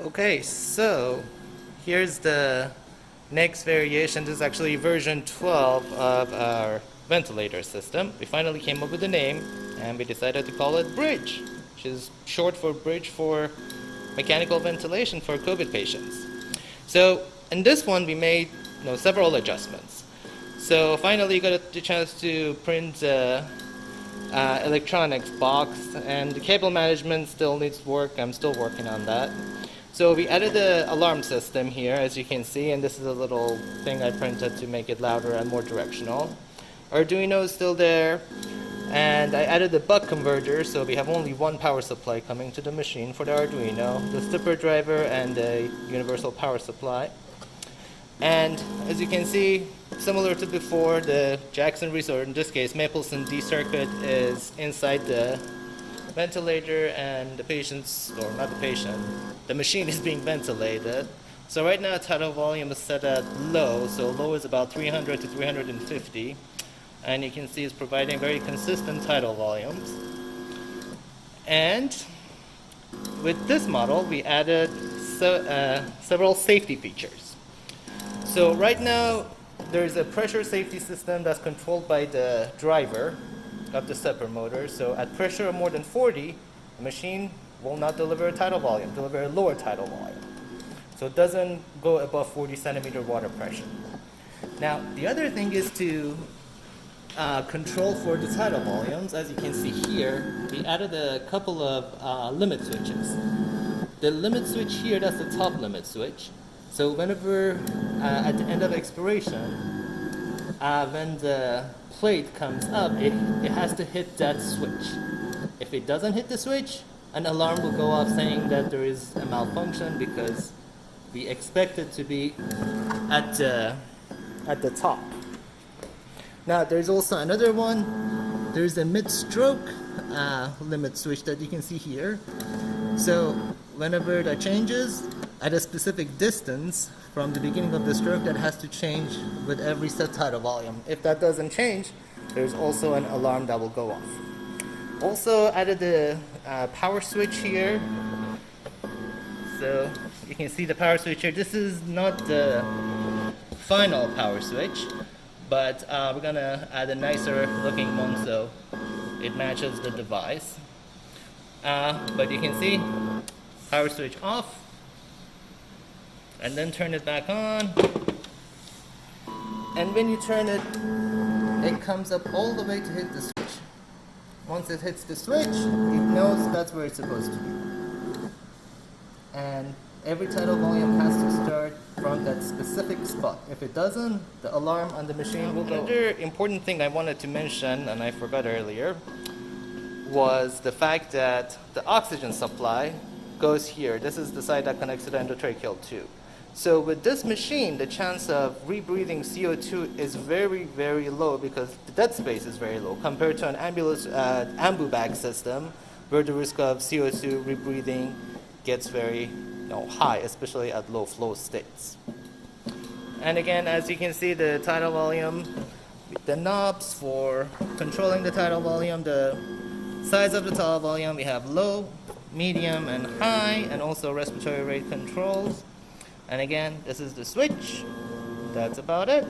Okay, so here's the next variation. This is actually version 12 of our ventilator system. We finally came up with a name and we decided to call it Bridge, which is short for Bridge for Mechanical Ventilation for COVID patients. So in this one we made several adjustments. So finally got the chance to print the electronics box, and the cable management still needs work. I'm still working on that. So we added the alarm system here, as you can see, and this is a little thing I printed to make it louder and more directional. Arduino is still there, and I added the buck converter, so we have only one power supply coming to the machine for the Arduino, the stepper driver and the universal power supply. And as you can see, similar to before, the Jackson-Rees, or in this case Mapleson D circuit, is inside the ventilator, and the patient's, or not the patient, the machine is being ventilated. So right now tidal volume is set at low, so low is about 300 to 350, and you can see it's providing very consistent tidal volumes. And with this model we added several safety features. So right now there's a pressure safety system that's controlled by the driver of the stepper motor. So at pressure of more than 40, the machine will not deliver a tidal volume, deliver a lower tidal volume. So it doesn't go above 40 centimeter water pressure. Now the other thing is to control for the tidal volumes. As you can see here, we added a couple of limit switches. The limit switch here, that's the top limit switch. So whenever at the end of expiration, when the plate comes up, it has to hit that switch. If it doesn't hit the switch, an alarm will go off saying that there is a malfunction, because we expect it to be at the top. Now there's also another one. There's a mid-stroke limit switch that you can see here. So whenever that changes at a specific distance from the beginning of the stroke, that has to change with every set tidal volume. If that doesn't change, there's also an alarm that will go off. Also added the power switch here. So you can see the power switch here. This is not the final power switch, but we're gonna add a nicer looking one so it matches the device. But you can see power switch off, and then turn it back on, and when you turn it, it comes up all the way to hit the switch. Once it hits the switch, it knows that's where it's supposed to be, and every tidal volume has to start from that specific spot. If it doesn't, the alarm on the machine will go. Another important thing I wanted to mention, and I forgot earlier, was the fact that the oxygen supply goes here. This is the side that connects to the endotracheal tube. So with this machine, the chance of rebreathing CO2 is very, very low, because the dead space is very low compared to an ambu bag system, where the risk of CO2 rebreathing gets very high, especially at low flow states. And again, as you can see, the tidal volume, the knobs for controlling the tidal volume, the size of the tidal volume, we have low, medium, and high, and also respiratory rate controls. And again, this is the switch. That's about it.